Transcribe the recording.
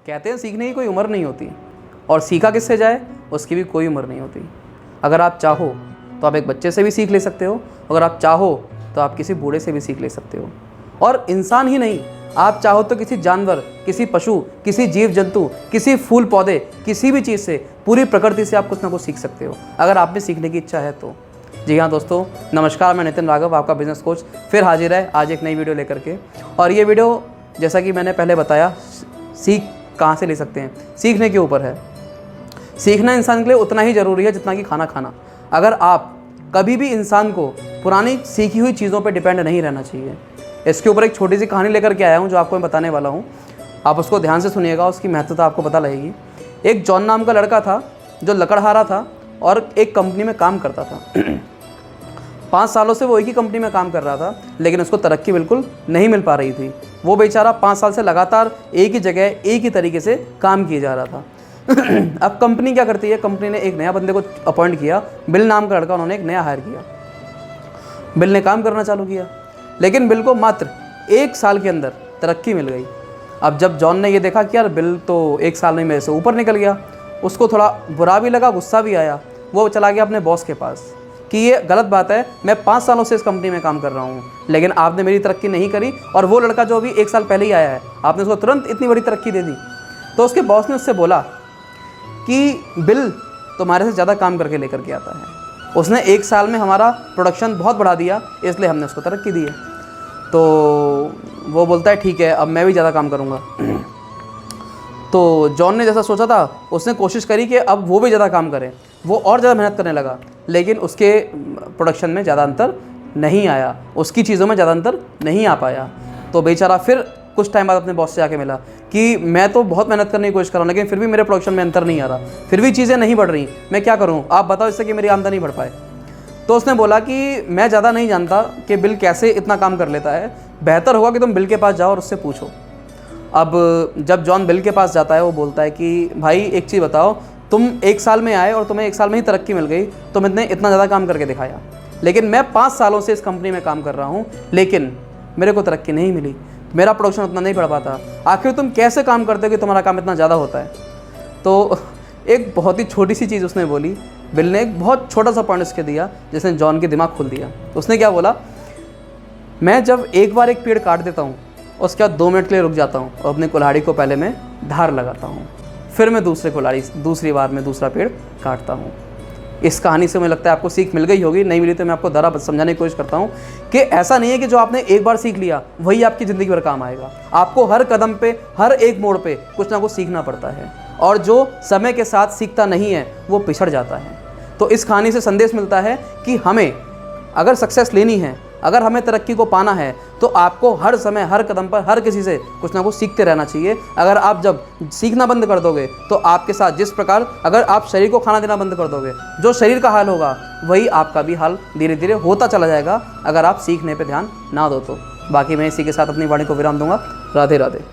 कहते हैं सीखने की कोई उम्र नहीं होती, और सीखा किससे जाए उसकी भी कोई उम्र नहीं होती। अगर आप चाहो तो आप एक बच्चे से भी सीख ले सकते हो, अगर आप चाहो तो आप किसी बूढ़े से भी सीख ले सकते हो। और इंसान ही नहीं, आप चाहो तो किसी जानवर, किसी पशु, किसी जीव जंतु, किसी फूल पौधे, किसी भी चीज़ से, पूरी प्रकृति से आप कुछ ना कुछ सीख सकते हो, अगर आप में सीखने की इच्छा है तो। जी हाँ दोस्तों, नमस्कार, मैं नितिन राघव, आपका बिजनेस कोच, फिर हाजिर है आज एक नई वीडियो लेकर के। और ये वीडियो जैसा कि मैंने पहले बताया, सीख कहाँ से ले सकते हैं, सीखने के ऊपर है। सीखना इंसान के लिए उतना ही ज़रूरी है जितना कि खाना खाना। अगर आप कभी भी इंसान को पुरानी सीखी हुई चीज़ों पर डिपेंड नहीं रहना चाहिए। इसके ऊपर एक छोटी सी कहानी लेकर के आया हूँ जो आपको मैं बताने वाला हूँ, आप उसको ध्यान से सुनिएगा, उसकी महत्वता आपको पता लगेगी। एक जॉन नाम का लड़का था जो लकड़हारा था और एक कंपनी में काम करता था। 5 सालों से वो एक ही कंपनी में काम कर रहा था, लेकिन उसको तरक्की बिल्कुल नहीं मिल पा रही थी। वो बेचारा 5 साल से लगातार एक ही जगह एक ही तरीके से काम किए जा रहा था। अब कंपनी क्या करती है, कंपनी ने एक नया बंदे को अपॉइंट किया, बिल नाम का लड़का उन्होंने एक नया हायर किया। बिल ने काम करना चालू किया, लेकिन बिल को मात्र 1 साल के अंदर तरक्की मिल गई। अब जब जॉन ने ये देखा कि यार बिल तो 1 साल में मेरे से ऊपर निकल गया, उसको थोड़ा बुरा भी लगा, गुस्सा भी आया। वो चला गया अपने बॉस के पास कि ये गलत बात है, मैं 5 सालों से इस कंपनी में काम कर रहा हूँ, लेकिन आपने मेरी तरक्की नहीं करी, और वो लड़का जो अभी 1 साल पहले ही आया है, आपने उसको तुरंत इतनी बड़ी तरक्की दे दी। तो उसके बॉस ने उससे बोला कि बिल तुम्हारे से ज़्यादा काम करके लेकर के आता है, उसने 1 साल में हमारा प्रोडक्शन बहुत बढ़ा दिया, इसलिए हमने उसको तरक्की दी है। तो वो बोलता है ठीक है, अब मैं भी ज़्यादा काम करूँगा। तो जॉन ने जैसा सोचा था, उसने कोशिश करी कि अब वो भी ज़्यादा काम करे, वो और ज़्यादा मेहनत करने लगा, लेकिन उसके प्रोडक्शन में ज़्यादा अंतर नहीं आया, उसकी चीज़ों में ज़्यादा अंतर नहीं आ पाया। तो बेचारा फिर कुछ टाइम बाद अपने बॉस से आके मिला कि मैं तो बहुत मेहनत करने की कोशिश कर रहा हूँ, लेकिन फिर भी मेरे प्रोडक्शन में अंतर नहीं आ रहा, फिर भी चीज़ें नहीं बढ़ रही, मैं क्या करूँ, आप बताओ इससे कि मेरी आमदनी बढ़ पाए। तो उसने बोला कि मैं ज़्यादा नहीं जानता कि बिल कैसे इतना काम कर लेता है, बेहतर होगा कि तुम बिल के पास जाओ और उससे पूछो। अब जब जॉन बिल के पास जाता है, वो बोलता है कि भाई एक चीज़ बताओ, तुम 1 साल में आए और तुम्हें 1 साल में ही तरक्की मिल गई, तुमने इतना ज़्यादा काम करके दिखाया, लेकिन मैं 5 सालों से इस कंपनी में काम कर रहा हूँ, लेकिन मेरे को तरक्की नहीं मिली, मेरा प्रोडक्शन उतना नहीं बढ़ पाता, आखिर तुम कैसे काम करते हो कि तुम्हारा काम इतना ज़्यादा होता है। तो एक बहुत ही छोटी सी चीज़ उसने बोली, बिल ने एक बहुत छोटा सा पॉइंट उसके दिया जिसने जॉन के दिमाग खोल दिया। उसने क्या बोला, मैं जब एक बार एक पेड़ काट देता हूँ, उसके बाद 2 मिनट के लिए रुक जाता हूँ और अपने कुल्हाड़ी को पहले मैं धार लगाता हूँ, फिर मैं दूसरी बार में दूसरा पेड़ काटता हूँ। इस कहानी से मुझे लगता है आपको सीख मिल गई होगी, नहीं मिली तो मैं आपको दोबारा समझाने की कोशिश करता हूँ कि ऐसा नहीं है कि जो आपने एक बार सीख लिया वही आपकी ज़िंदगी भर काम आएगा। आपको हर कदम पे, हर एक मोड़ पे कुछ ना कुछ सीखना पड़ता है, और जो समय के साथ सीखता नहीं है वो पिछड़ जाता है। तो इस कहानी से संदेश मिलता है कि हमें अगर सक्सेस लेनी है, अगर हमें तरक्की को पाना है, तो आपको हर समय, हर कदम पर, हर किसी से कुछ ना कुछ सीखते रहना चाहिए। अगर आप जब सीखना बंद कर दोगे तो आपके साथ जिस प्रकार, अगर आप शरीर को खाना देना बंद कर दोगे, जो शरीर का हाल होगा वही आपका भी हाल धीरे धीरे होता चला जाएगा, अगर आप सीखने पर ध्यान ना दो तो। बाकी मैं इसी के साथ अपनी वाणी को विराम दूंगा। राधे राधे।